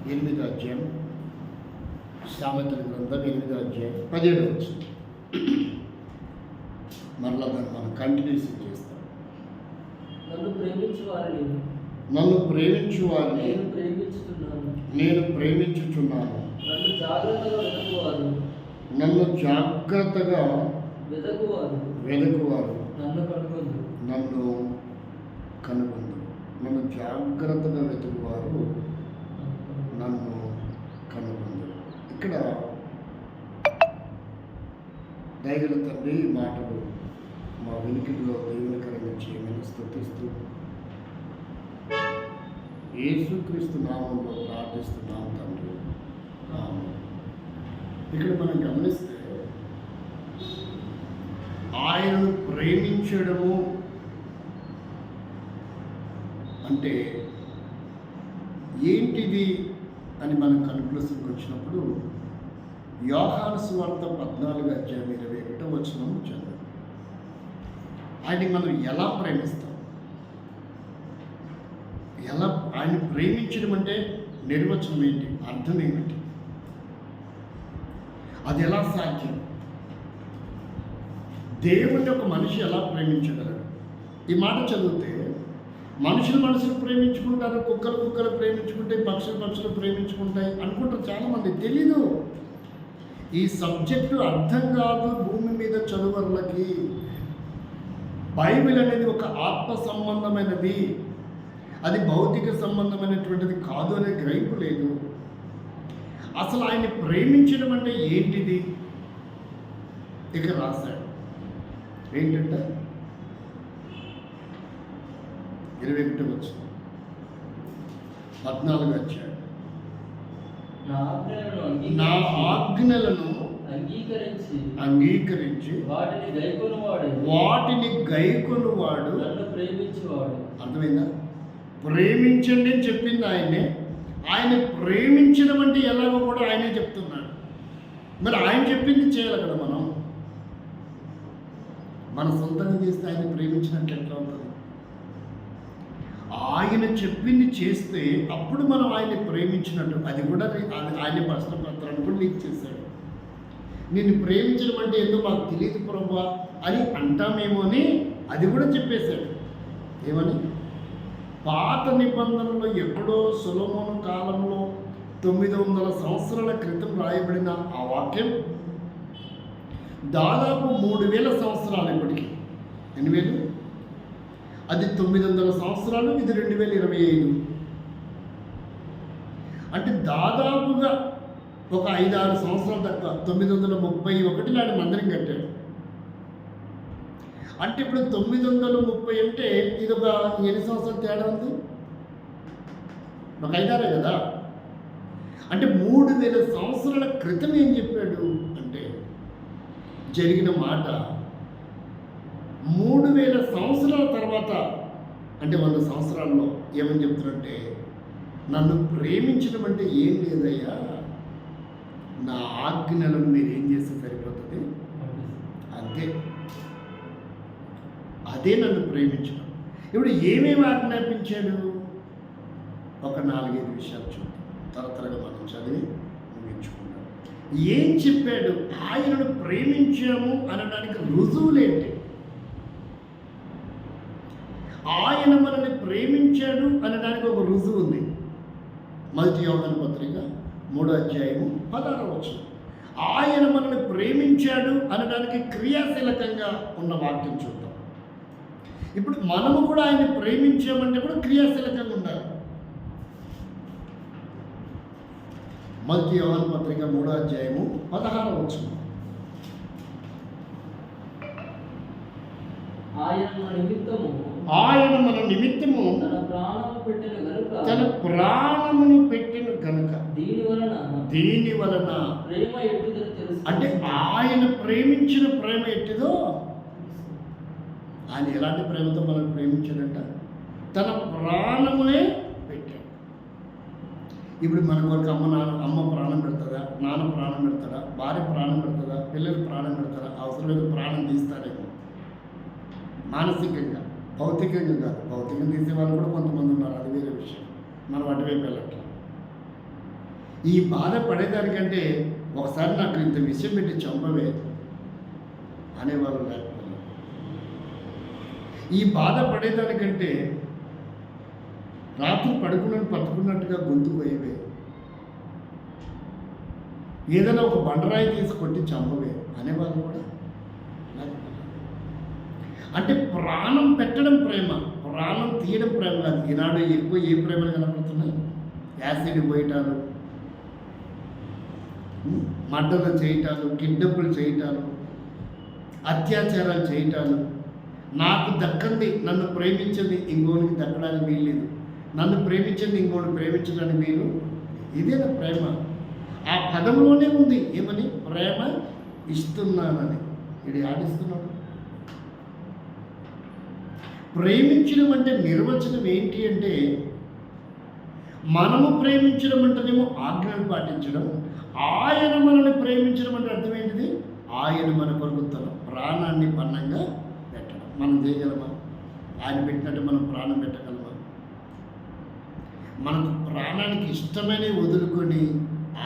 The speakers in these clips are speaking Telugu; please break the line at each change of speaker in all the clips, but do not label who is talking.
8వ అధ్యాయం, సామెతల గ్రంథం 8వ అధ్యాయం 17వ వచనం. మరలా దాన్ని మనం కంటిన్యూషన్ చేస్తాం.
నన్ను ప్రేమించు వారిని
నేను ప్రేమించుచున్నాను. నన్ను జాగ్రత్తగా వెదకువారు నన్ను కనుగొందు. నన్ను జాగ్రత్తగా వెతుకువారు నన్ను కనుగొందు. ఇక్కడ దయగల తండ్రి మాటలు మా వినికిడిలో దేవునికరంగా చేయమని స్తుతిస్తూ యేసుక్రీస్తు నామంలో ప్రార్థిస్తున్నాం తండ్రి. ఆమేన్. ఇక్కడ మనం గమనిస్తే ఆయనను ప్రేమించడము అంటే ఏంటిది అని మనం కన్క్లూషన్కి వచ్చినప్పుడు యోహాను సువార్త 14వ అధ్యాయం 21వ వచనం చదువు. ఆయన్ని మనం ఎలా ప్రేమిస్తాం? ఎలా ఆయన ప్రేమించడం అంటే నిర్వచనం ఏంటి? అర్థం ఏమిటి? అది ఎలా సాధ్యం? దేవుని ఒక మనిషి ఎలా ప్రేమించగలడు? ఈ మాట చదివితే మనుషులు ప్రేమించుకుంటారు, కుక్కలు ప్రేమించుకుంటాయి, పక్షులు ప్రేమించుకుంటాయి అనుకుంటారు చాలామంది. తెలీదు. ఈ సబ్జెక్టు అర్థం కాదు భూమి మీద చదువర్లకి. బైబిల్ అనేది ఒక ఆత్మ సంబంధమైనది, అది భౌతిక సంబంధమైనటువంటిది కాదు అనే గ్రహింపు లేదు. అసలు ఆయన ప్రేమించడం అంటే ఏంటిది? ఇక రాశాడు ఏంటంటే 21వ వచనం 14వ అధ్యాయం. నా ఆజ్ఞలను అంగీకరించి వాటిని గైకొనువాడు
నన్ను ప్రేమించువాడు.
అర్థమైందా? ప్రేమించండి అని చెప్పింది ఆయనే. ఆయన ప్రేమించడం అంటే ఎలాగో కూడా ఆయనే చెప్తున్నాడు. మరి ఆయన చెప్పింది చేయాలి కదా. మన సొంతంగా చేస్తే ఆయన ప్రేమించినట్లు ఎట్లా ఉంటుంది? ఆయన చెప్పింది చేస్తే అప్పుడు మనం ఆయన్ని ప్రేమించినట్టు. అది కూడా ఆయన ప్రశ్న పత్రాన్ని కూడా లీక్ చేశాడు. నిన్ను ప్రేమించడం అంటే ఏందో మాకు తెలియదు ప్రభువా అని అంటామేమో అని అది కూడా చెప్పేశాడు. ఏమని? పాత నిబంధనలో ఎప్పుడో సొలొమోను కాలంలో 900 సంవత్సరాల క్రితం రాయబడిన ఆ వాక్యం దాదాపు 3000 సంవత్సరాలు ఇప్పటికి. 8000 అది 900 సంవత్సరాలు, ఇది 2025. అంటే దాదాపుగా ఒక 5-6 సంవత్సరాల దాకా 931 నాడు మందిరం కట్టాడు. అంటే ఇప్పుడు 930 అంటే ఇది ఒక ఎన్ని సంవత్సరాల తేడా ఉంది? ఒక 5-6 కదా. అంటే 3000 సంవత్సరాల క్రితం ఏం చెప్పాడు అంటే జరిగిన మాట 3000 సంవత్సరాల తర్వాత అంటే 100 సంవత్సరాల్లో ఏమని చెప్తున్నట్టే, నన్ను ప్రేమించడం అంటే ఏం లేదయ్యా, నా ఆజ్ఞలను మీరు ఏం చేస్తే సరిపోతుంది, అదే నన్ను ప్రేమించడం. ఇప్పుడు ఏమేమి ఆజ్ఞాపించాడు? ఒక 4-5 విషయాలు చూద్దాం. త్వరగా మనం చదివి ముగించుకున్నాం. ఏం చెప్పాడు? ఆయనను ప్రేమించాము అనడానికి రుజువులేంటి? ఆయన మనల్ని ప్రేమించాడు అనడానికి ఒక రుజువు ఉంది. మొదటి యోహాను పత్రిక 3వ అధ్యాయము 16వ వచనం. ఆయన మనల్ని ప్రేమించాడు అనడానికి క్రియాశీలకంగా ఉన్న వాక్యం చూద్దాం. ఇప్పుడు మనము కూడా ఆయన ప్రేమించామంటే కూడా క్రియాశీలకంగా ఉండాలి. మొదటి యోహాను పత్రిక 3వ అధ్యాయము 16వ వచనం. ఆయన మన నిమిత్తము తన ప్రాణమును పెట్టిన గనుక దీని వలన అంటే ఆయన ప్రేమించిన ప్రేమ ఎట్టిదో, ఆయన ఎలాంటి ప్రేమతో మనం ప్రేమించాడంట? తన ప్రాణమునే పెట్టాడు. ఇప్పుడు మన కొరకు అమ్మ ప్రాణం పెడతాడా? నాన్న ప్రాణం పెడతాడా? భార్య ప్రాణం పెడతాడా? పిల్లలు ప్రాణం పెడతాడా? అవసరం లేదు, ప్రాణం తీస్తాడేమో మానసికంగా, భౌతికంగా కాదు. భౌతికంగా తీసే వాళ్ళు కూడా కొంతమంది ఉన్నారు, అది వేరే విషయం. మనం అటువైపు వెళ్ళట్లేదు. ఈ బాధ పడేదానికంటే ఒకసారి నాకు ఇంత విషయం పెట్టి చంపవే అనేవాళ్ళు లేకపోతే, ఈ బాధ పడేదానికంటే రాత్రి పట్టుకున్నట్టుగా గొంతు పోయేవే, ఏదైనా ఒక బండరాయి తీసి కొట్టి చంపవే అనేవాళ్ళు కూడా లేకపోతే. అంటే ప్రాణం పెట్టడం ప్రేమ, ప్రాణం తీయడం ప్రేమ కాదు. ఈనాడు ఎక్కువ ఏ ప్రేమలు కనపడుతున్నాయి? యాసిడ్ పోయటాలు, మర్డర్లు చేయటాలు, కిడ్నాపులు చేయటాలు, అత్యాచారాలు చేయటాలు. నాకు దక్కంది, నన్ను ప్రేమించింది ఇంకోనికి దక్కడానికి వీల్లేదు, నన్ను ప్రేమించింది ఇంకోటి ప్రేమించడానికి వీలు. ఇదేనా ప్రేమ? ఆ పదంలోనే ఉంది ఏమని? ప్రేమ ఇస్తున్నానని. ఇది ఆడిస్తున్నాడు. ప్రేమించడం అంటే నిర్వచనం ఏంటి అంటే, మనము ప్రేమించడం అంటేనేమో ఆజ్ఞలు పాటించడం, ఆయన మనల్ని ప్రేమించడం అంటే అర్థం ఏంటిది? ఆయన మన కొరకు తన ప్రాణాన్ని పన్నంగా పెట్టడం. మనం చేయగలమా? ఆయన పెట్టినట్టు మనం ప్రాణం పెట్టగలమా? మనకు ప్రాణానికి ఇష్టమైనవి వదులుకొని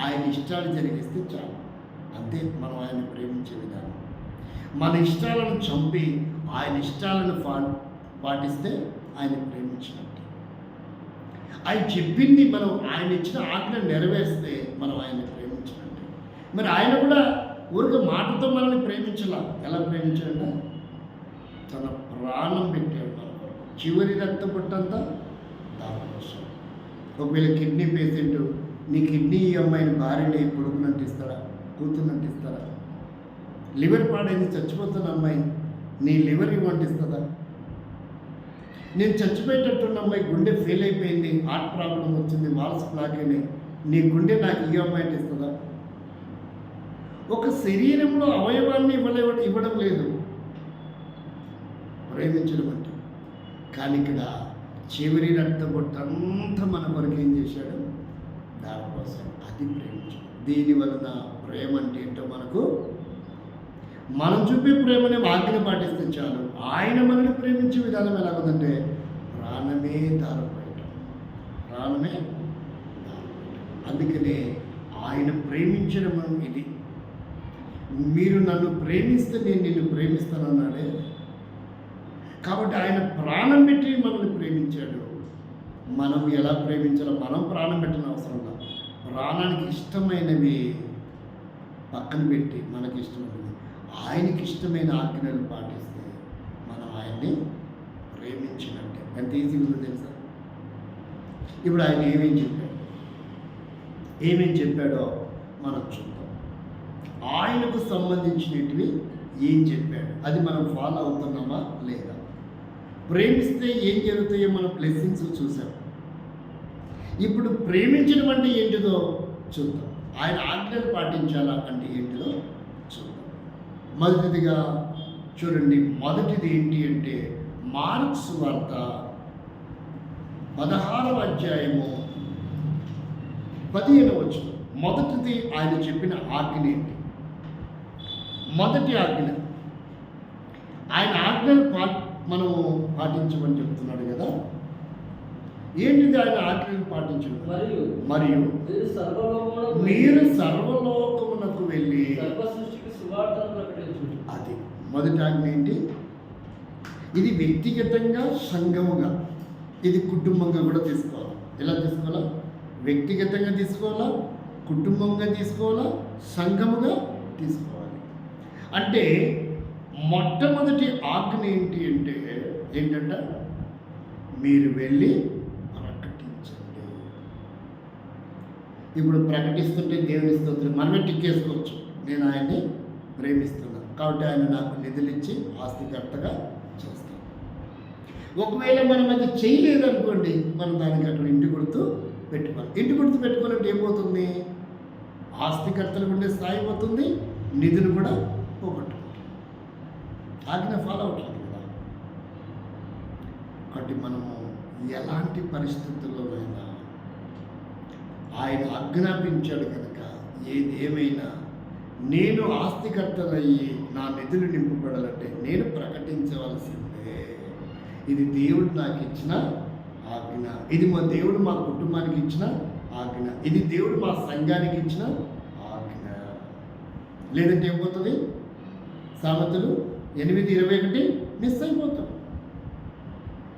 ఆయన ఇష్టాలు జరిగిస్తే చాలు. అంతే మనం ఆయన ప్రేమించే విధానం. మన ఇష్టాలను చంపి ఆయన ఇష్టాలను పాటిస్తే ఆయన ప్రేమించినట్టు. ఆయన చెప్పింది మనం, ఆయన ఇచ్చిన ఆజ్ఞ నెరవేరిస్తే మనం ఆయన ప్రేమించినట్టు. మరి ఆయన కూడా ఊరికే మాటతో మనల్ని ప్రేమించాల. ఎలా ప్రేమించాడంటే తన ప్రాణం పెట్టాడు మన కొరకు. చివరి రక్తపొట్టంతా దాని కోసం. ఒకవేళ కిడ్నీ పేషెంట్, నీ కిడ్నీ ఈ అమ్మాయిని భార్యని కొడుకునంటే ఇస్తారా? కూతురునంటే ఇస్తారా? లివర్ పాడైంది, చచ్చిపోతున్న అమ్మాయి నీ లివర్ ఇవ్వంటే ఇస్తుందా? నేను చచ్చిపోయేటట్టున్న అమ్మాయి గుండె ఫెయిల్ అయిపోయింది, హార్ట్ ప్రాబ్లం వచ్చింది, వాల్స్ బ్లాక్ అయినాయి, నీ గుండె నాకు ఈ అమ్మాయి అంటే ఇస్తుందా? ఒక శరీరంలో అవయవాన్ని ఇవ్వడం లేదు ప్రేమించడం అంటే. కానీ ఇక్కడ చివరి రక్తబొట్టంతా మన కొరకు ఏం చేశాడు? దానికోసం. అది ప్రేమించడం. దీని వలన ప్రేమ అంటే ఏంటో మనకు, మనం చూపే ప్రేమని ఆజ్ఞ పాటిస్తే చాలు. ఆయన మనల్ని ప్రేమించే విధానం ఎలా ఉందంటే ప్రాణమే దారిపోయటం, ప్రాణమే దారిపోయటం. అందుకనే ఆయన ప్రేమించడం ఇది. మీరు నన్ను ప్రేమిస్తే నేను నిన్ను ప్రేమిస్తానన్నాడే. కాబట్టి ఆయన ప్రాణం పెట్టి మనల్ని ప్రేమించాడు. మనం ఎలా ప్రేమించాలో మనం ప్రాణం పెట్టిన అవసరం లేదు. ప్రాణానికి ఇష్టమైనవి పక్కన పెట్టి మనకి ఇష్టమైనవి, ఆయనకి ఇష్టమైన ఆజ్ఞలు పాటిస్తే మనం ఆయన్ని ప్రేమించినట్టే. ఎంత ఈజీ ఉందో తెలుసా? ఇప్పుడు ఆయన ఏమేం చెప్పాడో మనం చూద్దాం. ఆయనకు సంబంధించినవి ఏం చెప్పాడు, అది మనం ఫాలో అవుతున్నామా లేదా? ప్రేమిస్తే ఏం జరుగుతాయో మనం బ్లెస్సింగ్స్ చూసాం. ఇప్పుడు ప్రేమించడం అంటే ఏంటిదో చూద్దాం. ఆయన ఆజ్ఞలు పాటించాలా అంటే ఏంటిదో చూద్దాం. మొదటిదిగా చూడండి, మొదటిది ఏంటి అంటే మార్కు సువార్త 16వ అధ్యాయము 15వ వచనం. మొదటిది ఆయన చెప్పిన ఆజ్ఞ ఏంటి? మొదటి ఆజ్ఞ, ఆయన ఆజ్ఞలు మనము పాటించమని చెప్తున్నాడు కదా. ఏంటిది ఆయన ఆజ్ఞలు పాటించడం? మరియు మీరు సర్వలోకమునకు వెళ్ళి అది మొదటి ఆజ్ఞ ఏంటి? ఇది వ్యక్తిగతంగా, సంఘముగా, ఇది కుటుంబంగా కూడా తీసుకోవాలి. ఎలా తీసుకోవాలా? వ్యక్తిగతంగా తీసుకోవాలా, కుటుంబంగా తీసుకోవాలా, సంఘముగా తీసుకోవాలి. అంటే మొట్టమొదటి ఆజ్ఞ ఏంటి అంటే ఏంటంటే మీరు వెళ్ళి ప్రకటించండి. ఇప్పుడు ప్రకటిస్తుంటే దేవుని స్తోత్రం మనమే టిక్కేసుకోవచ్చు. నేను ఆయన్ని ప్రేమిస్తున్నాను కాబట్టి ఆయన నాకు నిధులు ఇచ్చి ఆస్తికర్తగా చేస్తాను. ఒకవేళ మనం అది చేయలేదనుకోండి, మనం దానికి అక్కడ ఇంటి గుర్తు పెట్టుకోవాలి. ఇంటి గుర్తు పెట్టుకోవాలంటే ఏమవుతుంది? ఆస్తికర్తలకు ఉండే స్థాయి పోతుంది, నిధులు కూడా పోగొట్టుకుంటుంది. ఆజ్ఞ ఫాలో అవుతుంది కదా. కాబట్టి మనము ఎలాంటి పరిస్థితుల్లోనైనా ఆయన ఆజ్ఞాపించాడు కనుక ఏమైనా నేను ఆస్తికర్తనయ్యి నా నిధులు నింపబడాలంటే నేను ప్రకటించవలసిందే. ఇది దేవుడు నాకు ఇచ్చిన ఆజ్ఞ, ఇది మా దేవుడు మా కుటుంబానికి ఇచ్చిన ఆజ్ఞ. ఇది దేవుడు మా సంఘానికి ఇచ్చిన ఆజ్ఞ. లేదంటే ఏమవుతుంది? సామెతలు 8:21 మిస్ అయిపోతాం.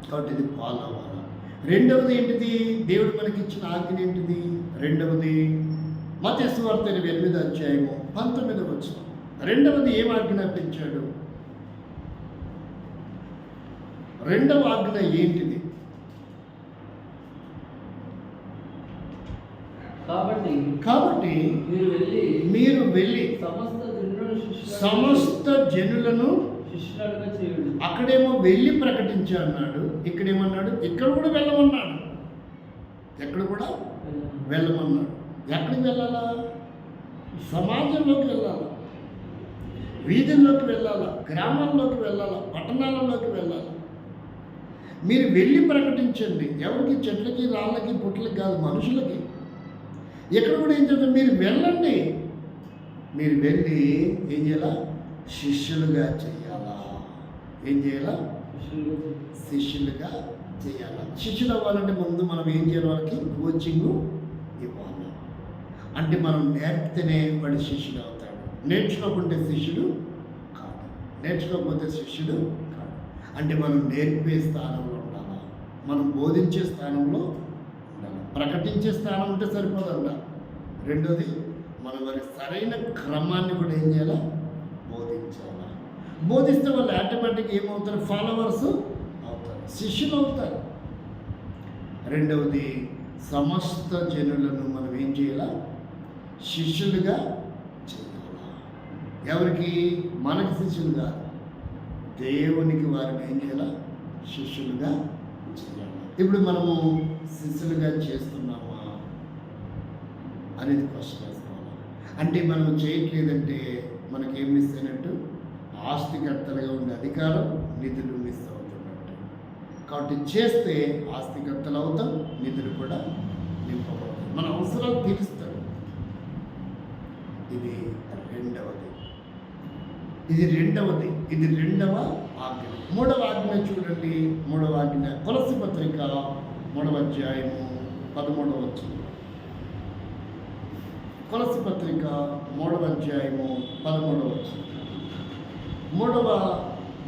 కాబట్టి ఇది ఫాలో అవ్వాలి. రెండవది ఏంటిది? దేవుడు మనకి ఇచ్చిన ఆజ్ఞ ఏంటిది? రెండవది మత్తయి సువార్త 28:19. రెండవది ఏం ఆజ్ఞాపించాడు? రెండవ ఆజ్ఞ ఏంటిది? కాబట్టి మీరు వెళ్ళి సమస్త జనులను అక్కడేమో వెళ్ళి ప్రకటించా అన్నాడు, ఇక్కడేమన్నాడు? ఇక్కడ కూడా వెళ్ళమన్నాడు. ఎక్కడ కూడా వెళ్ళమన్నాడు. ఎక్కడికి వెళ్ళాలా? సమాజంలోకి వెళ్ళాలా, వీధుల్లోకి వెళ్ళాలా, గ్రామాల్లోకి వెళ్ళాలా, పట్టణాలలోకి వెళ్ళాలా. మీరు వెళ్ళి ప్రకటించండి. ఎవరికి? చెట్లకి, రాళ్ళకి, పుట్లకి కాదు, మనుషులకి. ఎక్కడ కూడా ఏం చేద్దాం? మీరు వెళ్ళండి. మీరు వెళ్ళి ఏం చేయాలా? శిష్యులుగా చేయాలా. ఏం చేయాలా? శిష్యులుగా చేయాలా. శిష్యులు అవ్వాలంటే ముందు మనం ఏం చేయాలి? వాళ్ళకి కోచింగ్ ఇవ్వాలి. అంటే మనం నేర్పితేనే వాడు శిష్యుడు అవుతాడు. నేర్చుకోకుంటే శిష్యుడు కాదు. నేర్చుకోకపోతే శిష్యుడు కాదు. అంటే మనం నేర్పే స్థానంలో ఉండాలి, మనం బోధించే స్థానంలో ఉండాలి. ప్రకటించే స్థానం ఉంటే సరిపోదంట. రెండోది మనం వారి సరైన క్రమాన్ని కూడా ఏం చేయాలా? బోధించాలా. బోధిస్తే వాళ్ళు ఆటోమేటిక్గా ఏమవుతారు? ఫాలోవర్స్ అవుతారు, శిష్యులు అవుతారు. రెండవది సమస్త జనులను మనం ఏం చేయాలా? శిష్యులుగా చేయాలా. ఎవరికి? మనకి శిష్యులు కాదు, దేవునికి వారిని ఏం చేయాలా? శిష్యులుగా చేయాలి. ఇప్పుడు మనము శిష్యులుగా చేస్తున్నామా అనేది క్వశ్చన్ వేసుకోవాలి. అంటే మనం చేయట్లేదంటే మనకేం మిస్ అయినట్టు? ఆస్తికర్తలుగా ఉండే అధికారం, నిధులు మిస్ అవుతున్నట్టు. కాబట్టి చేస్తే ఆస్తికర్తలు అవుతాం, నిధులు కూడా నింపబడతాయి, మన అవసరాలు తీరుస్తాడు. ఇది రెండవది. ఇది రెండవ ఆజ్ఞ. మూడవ ఆజ్ఞ చూడండి. మూడవ ఆజ్ఞ కొలస్సీ పత్రిక 3:13. కొలస్సీ పత్రిక 3:13. మూడవ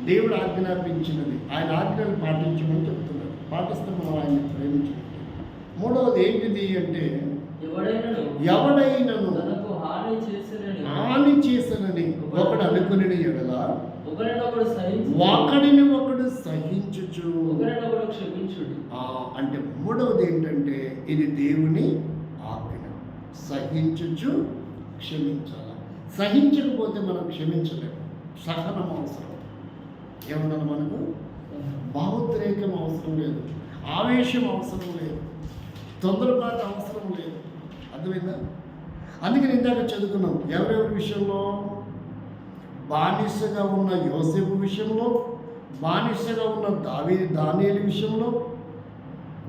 దేవుడు ఆజ్ఞాపించినది, ఆయన ఆజ్ఞలు పాటించమని చెప్తున్నాడు. పాటిస్తే మనం ఆయన్ని ప్రేమించినట్టు. మూడవది ఏంటిది అంటే ఎవడైనను హాని చేసనని ఒకడు అనుకుని ఎడల ఒకడిని ఒకడు సహించుచు. అంటే మూడవది ఏంటంటే ఇది దేవుని ఆజ్ఞ. సహించుచు క్షమించాలి. సహించకపోతే మనం క్షమించలేము. సహనం అవసరం. ఏమన్నా మనకు? భావోద్రేకం అవసరం లేదు, ఆవేశం అవసరం లేదు, తొందరపాటు అవసరం లేదు. అర్థమైందా? అందుకని ఇందాక చదువుకున్నాం. ఎవరెవరి విషయంలో? బానిసగా ఉన్న యోసేపు విషయంలో, బానిసగా ఉన్న దానియేలు విషయంలో,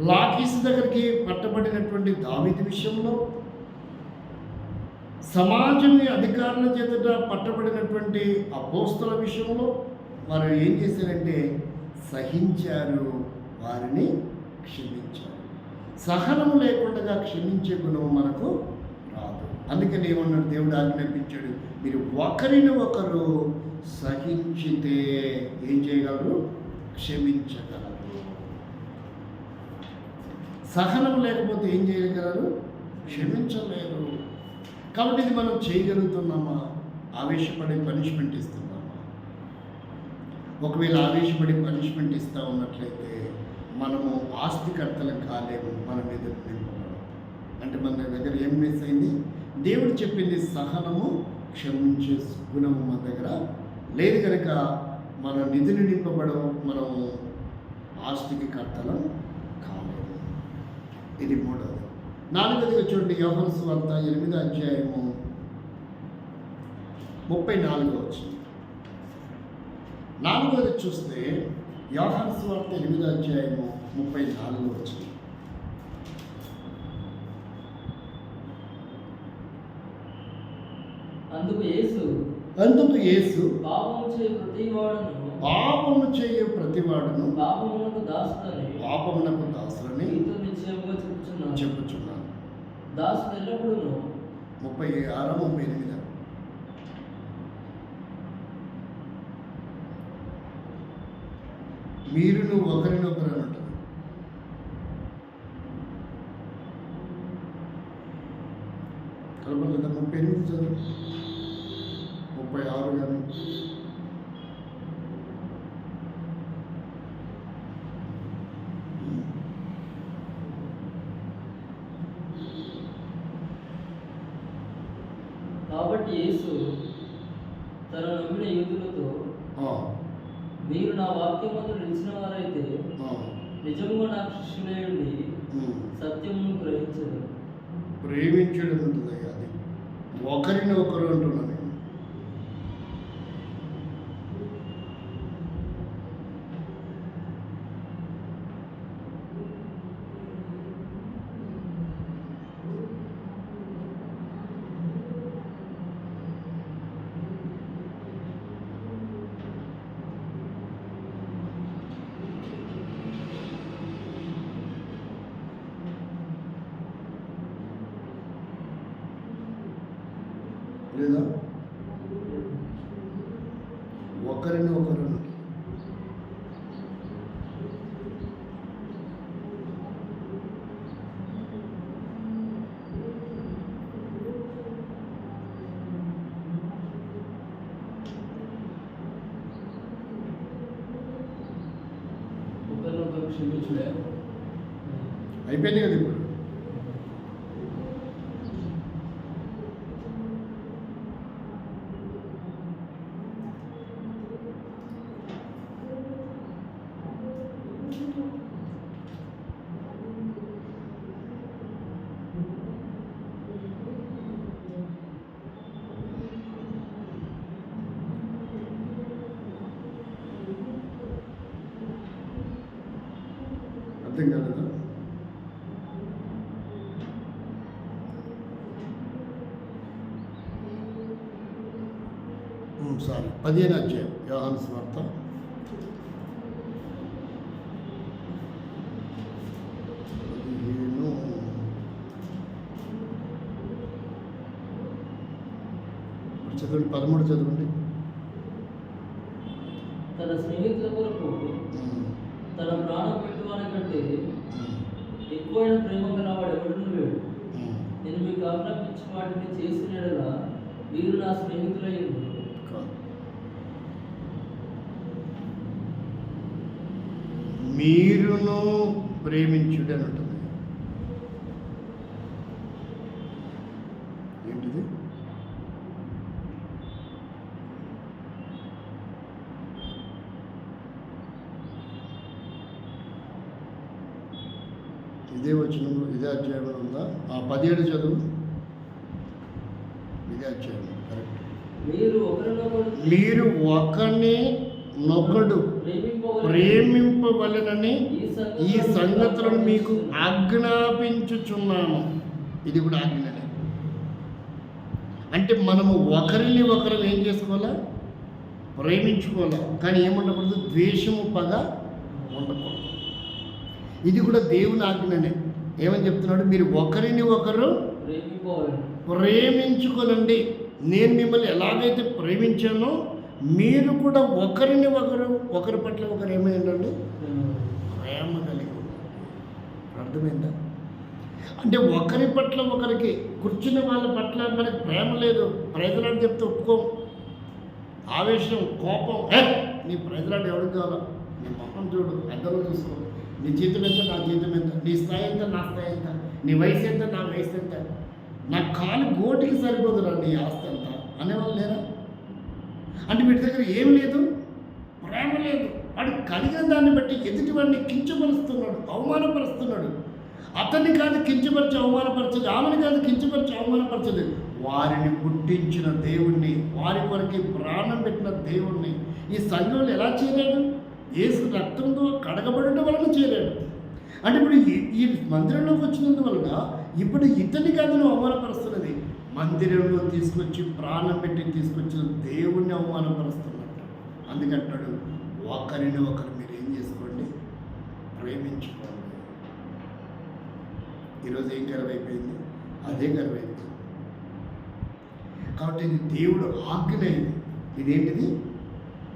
లాకీసు దగ్గరికి పట్టబడినటువంటి దావీదు విషయంలో, సమాజం అధికారుల చేత పట్టబడినటువంటి అపోస్తల విషయంలో వారు ఏం చేశారంటే సహించారు, వారిని క్షమించారు. సహనం లేకుండా క్షమించే గుణం మనకు రాదు. అందుకని ఏమన్నాడు? దేవుడు ఆజ్ఞాపించాడు, మీరు ఒకరిని ఒకరు సహించితే ఏం చేయగలరు? క్షమించగలరు. సహనం లేకపోతే ఏం చేయగలరు? క్షమించలేరు. కాబట్టి ఇది మనం చేయగలుగుతున్నామా? ఆవేశపడి పనిష్మెంట్ ఇస్తున్నామా? ఒకవేళ ఆవేశపడి పనిష్మెంట్ ఇస్తూ ఉన్నట్లయితే మనము ఆస్తికర్తలకు కాలేము, మన మీద నింపబడం. అంటే మన దగ్గర ఏం మిస్ అయింది? దేవుడు చెప్పింది సహనము, క్షమించే గుణము మన దగ్గర లేదు కనుక మన నిధులు నింపబడం, మనము ఆస్తికి కర్తలం కాలేము. ఇది మూడవది. నాలుగవదిగా చూడండి, యోహాను సువార్త 8:34. నాలుగవది చూస్తే యోహాను సువార్త 8:34. అందుకు యేసు పాపము చేయు ప్రతివాడును పాపమునకు దాసులని చెప్పుచున్నాను.
దాసుడు ఎల్లప్పుడూ
36, 38. మీరును ఒకరినొకరు అని ఉంటుంది. కలపలేదా? 38 చదువు, 36 కానీ.
కాబట్టి యేసు తన నమ్మిన యూదులతో, మీరు నా వాక్యమందు నిలిచిన వారైతే నిజంగా నాకు శిష్యులై ఉండి సత్యమును గ్రహించదు.
ప్రేమించడం ఉంటుంది అది. ఒకరిని ఒకరు అంటున్నాను నేను. లేదా ఒకరిని ఒకరు అన్నట్టు.
ఒకరినొకరు క్షమించుడే.
అయిపోయింది కదా ఇప్పుడు. అర్థం కాలేదా? సారీ, 15 అధ్యాయం యోహాను సువార్త. చదవండి, 13 చదవండి.
తన స్నేహితుల కొరకు తన ప్రాణం పెట్టువాని కంటే ఎక్కువైన ప్రేమ గలవాడు ఎవడును లేడు. నేను మీకు ఆజ్ఞాపించి వాటిని చేసిన యెడల మీరు నా స్నేహితులై ఉందురు.
మీరును ప్రేమించుడు అని ఉంటుంది. ఏంటిది? ఇదే వచనంలో, ఇదే అధ్యాయంలో ఉందా? 17 చదువు. ఇదే అధ్యాయం, కరెక్ట్. మీరు ఒకరిని నొకడు ప్రేమింపవలెనని ఈ సంగతులను మీకు ఆజ్ఞాపించుచున్నాను. ఇది కూడా ఆజ్ఞనే. అంటే మనము ఒకరిని ఒకరు ఏం చేసుకోవాలా? ప్రేమించుకోవాలా. కానీ ఏముండకూడదు? ద్వేషము, పగ ఉండకూడదు. ఇది కూడా దేవుని ఆజ్ఞనే. ఏమని చెప్తున్నాడు? మీరు ఒకరిని ఒకరు ప్రేమించుకోనండి. నేను మిమ్మల్ని ఎలాగైతే ప్రేమించానో మీరు కూడా ఒకరిని ఒకరి పట్ల ఒకరు ఏమై ఉండండి? ప్రేమ కలిగి ఉండండి. అర్థమైందా? అంటే ఒకరి పట్ల ఒకరికి, కూర్చున్న వాళ్ళ పట్ల మనకి ప్రేమ లేదు, ప్రజలాంటి చెప్తే ఒప్పుకోం. ఆవేశం, కోపం, నీ ప్రజలాంటి ఎవరికి కావాలా? నీ మొహం చూడు, అద్దలో చూసుకో. నీ జీతం ఎంత, నా జీతం ఎంత, నీ స్థాయి ఎంత, నా స్థాయి ఎంత, నీ వయసు ఎంత, నా వయసు ఎంత, నా కాలు గోటికి సరిపోదురా నీ ఆస్తి ఎంత అనేవాళ్ళు లేరా? అంటే వీటి దగ్గర ఏమి లేదు, ప్రేమ లేదు. వాడు కలిగిన దాన్ని బట్టి ఎదుటి వాడిని కించపరుస్తున్నాడు, అవమానపరుస్తున్నాడు. అతన్ని కాదు కించపరిచి అవమానపరచదు, ఆమెను కాదు కించపరిచి అవమానపరచదు. వారిని పుట్టించిన దేవుణ్ణి, వారి కొరకు ప్రాణం పెట్టిన దేవుణ్ణి ఈ సంఘంలో ఎలా చేరాడు? యేసు రక్తంతో కడగబడటం వలన చేరాడు. అంటే ఇప్పుడు ఈ మందిరంలోకి వచ్చినందువలన ఇప్పుడు ఇతని కాదు నువ్వు అవమానపరుస్తున్నది, మందిరంలో తీసుకొచ్చి ప్రాణం పెట్టి తీసుకొచ్చిన దేవుణ్ణి అవమానపరుస్తున్నట్టు. అందుకంటాడు ఒకరిని ఒకరు మీరు ఏం చేసుకోండి? ప్రేమించుకోండి. ఈరోజు ఏం కరువైపోయింది? అదే గర్వైంది. కాబట్టి ఇది దేవుడు ఆజ్ఞ. ఇదేంటిది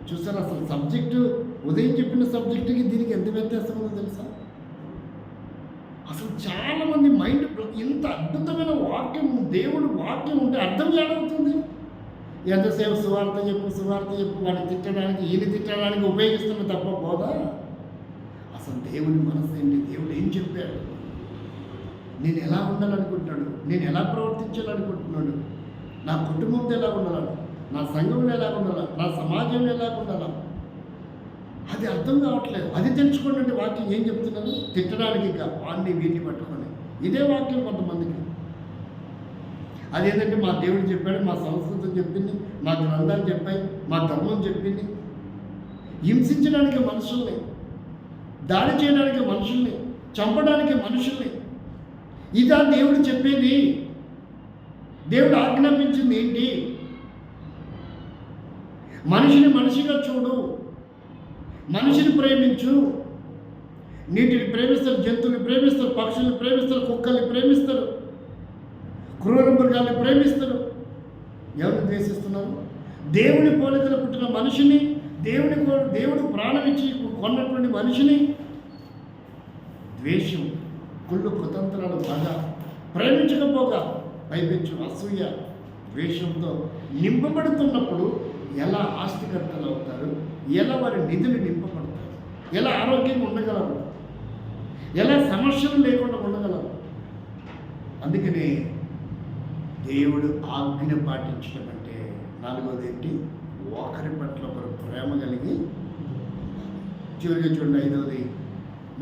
చూసారు? అసలు సబ్జెక్టు ఉదయం చెప్పిన సబ్జెక్టుకి దీనికి ఎంత వ్యత్యాసం ఉందో తెలుసా? అసలు చాలామంది మైండ్ ఇంత అద్భుతమైన వాక్యం, దేవుడు వాక్యం ఉంటే అర్థం ఏడవుతుంది. ఎంతసేపు సువార్త చెప్పు వాడిని తిట్టడానికి ఈయన తిట్టడానికి ఉపయోగిస్తున్న తప్ప పోదా? అసలు దేవుని మనసు ఏంటి? దేవుడు ఏం చెప్పాడు? నేను ఎలా ఉండాలనుకుంటున్నాడు? నేను ఎలా ప్రవర్తించాలనుకుంటున్నాడు? నా కుటుంబంతో ఎలా ఉండాలి? నా సంఘంలో ఎలా ఉండాలా? నా సమాజంలో ఎలా ఉండాలా? అది అర్థం కావట్లేదు. అది తెలుసుకోండి. వాక్యం ఏం చెప్తున్నాను? తిట్టడానికి ఇక వాడిని వీడిని పట్టుకొని ఇదే వాక్యం కొంతమందికి. అదేంటంటే మా దేవుడు చెప్పాడు, మా సంస్కృతం చెప్పింది, మా గ్రంథాలు చెప్పాయి, మా ధర్మం చెప్పింది. హింసించడానికి మనుషుల్ని, దాడి చేయడానికి మనుషుల్ని, చంపడానికి మనుషుల్ని, ఇదా దేవుడు చెప్పేది? దేవుడు ఆజ్ఞాపించింది ఏంటి? మనిషిని మనిషిగా చూడు, మనిషిని ప్రేమించు. నీటిని ప్రేమిస్తారు, జంతువుని ప్రేమిస్తారు, పక్షుల్ని ప్రేమిస్తారు, కుక్కల్ని ప్రేమిస్తారు, క్రూర మృగాల్ని ప్రేమిస్తారు. ఎవరిని ద్వేషిస్తున్నారు? దేవుని పోలికలో పుట్టిన మనిషిని, దేవుడు ప్రాణం ఇచ్చి కొన్నటువంటి మనిషిని ద్వేషం, కుళ్ళు కుతంత్రాలు బాగా ప్రేమించకపోగా పైపెచ్చు అసూయ ద్వేషంతో నింపబడుతున్నప్పుడు ఎలా ఆస్తికర్తలు అవుతారు? ఎలా వారి నిధులు నింపబడతారు? ఎలా ఆరోగ్యంగా ఉండగలరు? ఎలా సమస్యలు లేకుండా ఉండగలరు? అందుకనే దేవుడు ఆజ్ఞ పాటించడం అంటే నాలుగోది ఏంటి? ఒకరి పట్ల ఒకరు ప్రేమ కలిగి. చివరిగా చూడండి 5వది,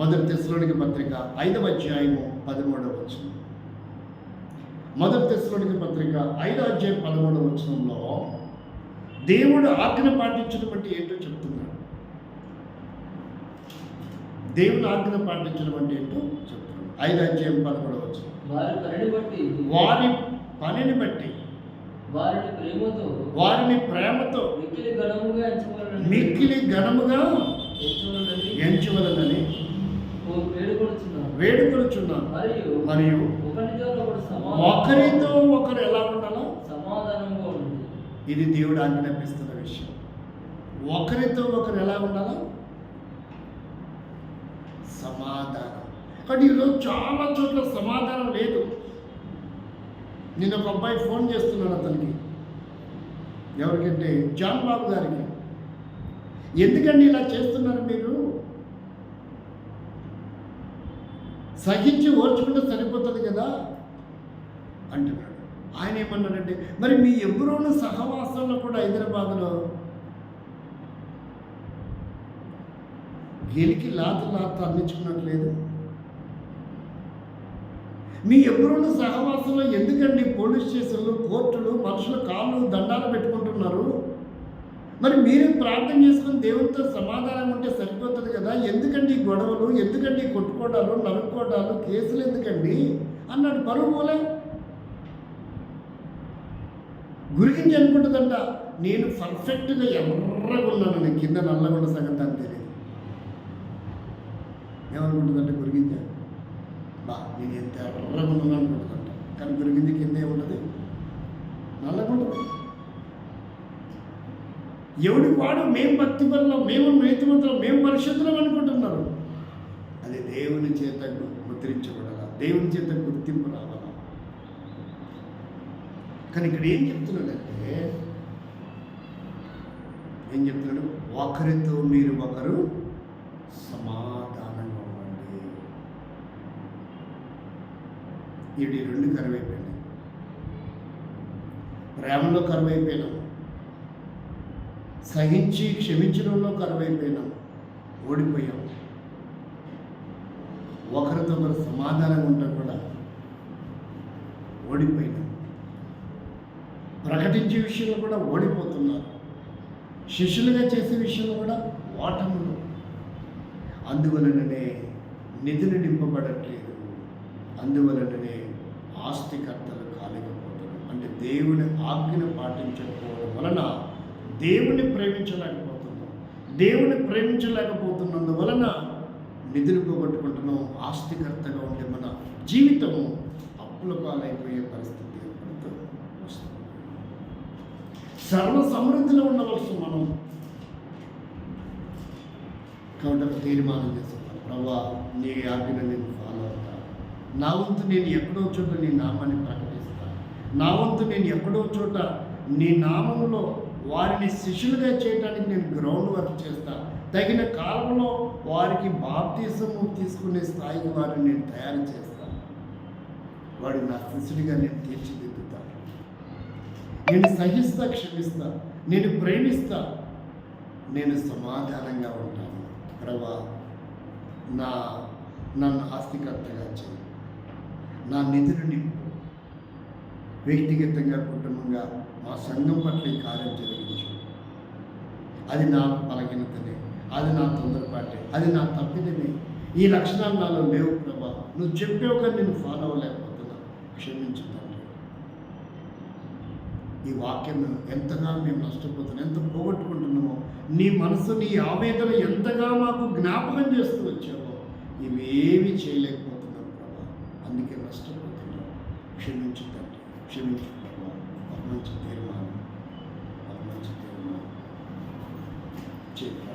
1 తెస్సలోనిక పత్రిక 5వ అధ్యాయము 13వ వచనం. 1 తెస్సలోనిక పత్రిక 5వ అధ్యాయం 13వ వచనంలో దేవుడు ఆజ్ఞ పాటించడం అంటే ఏంటో చెప్తున్నాడు. దేవుని ఆజ్ఞ పాటించడం అంటే ఏంటో చెప్తున్నాడు. 5వ అధ్యాయం 13వ వచనం. వారి పనిని బట్టి వారిని ప్రేమతో మిక్కిలి ఘనముగా ఎంచవలనని వేడుకొనుచున్నాను. మరియు ఒకరితో ఒకరు ఎలా ఉండాలో
సమాధానంగా ఉంది.
ఇది దేవుడు ఆజ్ఞాపిస్తున్న విషయం. ఒకరితో ఒకరు ఎలా ఉండాలో సమాధానం. కానీ ఈరోజు చాలా చోట్ల సమాధానం లేదు. నిన్న ఒక అబ్బాయి ఫోన్ చేస్తున్నాడు అతనికి. ఎవరికంటే జాన్ బాబు గారికి. ఎందుకండి ఇలా చేస్తున్నారు మీరు? సహించి ఓర్చుకుంటే సరిపోతుంది కదా అంటున్నాడు. ఆయన ఏమన్నాడంటే, మరి మీ ఎవ్వరోను సహవాసంలో కూడా హైదరాబాద్లో గెలికి లాత అందించుకున్నట్లేదు. మీ ఎవ్వరోను సహవాసంలో ఎందుకండి పోలీస్ స్టేషన్లు, కోర్టులు, మనుషుల కాళ్ళు దండాలు పెట్టుకుంటున్నారు? మరి మీరు ప్రార్థన చేసుకుని దేవునితో సమాధానం ఉంటే సరిపోతుంది కదా. ఎందుకండి గొడవలు? ఎందుకండి కొట్టుకోవడాలు, నరుక్కోవడాలు, కేసులు ఎందుకండి అన్నాడు. పరువు పోలే. గురించి అనుకుంటుందంట, నేను పర్ఫెక్ట్గా ఎర్రగా ఉన్నాను, నేను కింద నల్లగా ఉన్న సంగతి అని తెలియదు. ఏమనుకుంటుందంటే గురిగింజ, నేను ఎంత ఎర్రగా ఉన్నాను అనుకుంటుందంట. కానీ గురిగింజ కింద ఏముంటుంది? నల్లగా ఉంటుంది. ఎవడికి వాడు మేము భక్తి పరులం, మేము నీతిమంతులం, మేము పరిశుద్ధులం అనుకుంటున్నారు. అది దేవుని చేత ముద్రించబడాలా, దేవుని చేత గుర్తింపు రావాలా. కానీ ఇక్కడ ఏం చెప్తున్నాడంటే, ఒకరితో మీరు ఒకరు సమాధానంగా ఉండండి. ఇవి రెండు కరువైపోయినాయి. ప్రేమలో కరువైపోయినాం, సహించి క్షమించడంలో కరువైపోయినాం, ఓడిపోయాం. ఒకరితో ఒకరు సమాధానంగా ఉండడం కూడా ఓడిపోయినాం. ప్రకటించే విషయంలో కూడా ఓడిపోతున్నారు. శిష్యులుగా చేసే విషయంలో కూడా ఓటములు. అందువలననే నిధులు నింపబడట్లేదు. అందువలననే ఆస్తికర్తలు కాలేకపోతున్నారు. అంటే దేవుని ఆజ్ఞను పాటించకపోవడం వలన దేవుని ప్రేమించలేకపోతున్నాం. దేవుని ప్రేమించలేకపోతున్నందువలన నిధులు పోగొట్టుకుంటున్నాం. ఆస్తికర్తగా ఉండే మన జీవితం అప్పుల పాలైపోయే పరిస్థితి ఏర్పడుతూ వస్తుంది. సర్వ సమృద్ధిలో ఉండవలసిన మనం కాబట్టి తీర్మానం చేసుకున్నాను, ప్రభా నీ ఆజ్ఞ నేను ఫాలో అవుతా, నా వంతు నేను ఎక్కడో చోట నీ నామాన్ని ప్రకటిస్తా, నా వంతు నేను ఎక్కడో చోట నీ నామంలో వారిని శిష్యులుగా చేయడానికి నేను గ్రౌండ్ వర్క్ చేస్తా, తగిన కాలంలో వారికి బాప్తిజము తీసుకునే స్థాయికి వారిని నేను తయారు చేస్తా, వాడు నా శిష్యుడిగా నేను తీర్చిదిద్దుతా, నేను సహిస్తా, క్షమిస్తా, నేను ప్రేమిస్తా, నేను సమాధానంగా ఉంటాను. ప్రభా నన్ను ఆస్తికర్తగా చేయి, నా నిధులు నింపు, వ్యక్తిగతంగా కుటుంబంగా మా సంఘం పట్ల ఈ కార్యం జరిగించు. అది నా బలహీనతనే, అది నా తొందరపాటే, అది నా తప్పిదమే, ఈ లక్షణాలు నాలో లేవు ప్రభా, నువ్వు చెప్పావు కానీ నేను ఫాలో అవ్వలేకపోతున్నా, క్షమించు తండ్రి. ఈ వాక్యం ఎంతగా మేము నష్టపోతున్నాం, ఎంత పోగొట్టుకుంటున్నామో, నీ మనసు నీ ఆవేదన ఎంతగా మాకు జ్ఞాపకం చేస్తూ వచ్చావో, ఇవేవి చేయలేకపోతున్నాం ప్రభా, అందుకే నష్టపోతున్నాం. క్షమించు తండ్రి, క్షమించు ప్రభా. ఒక మంచి తీర్మానం చేయి.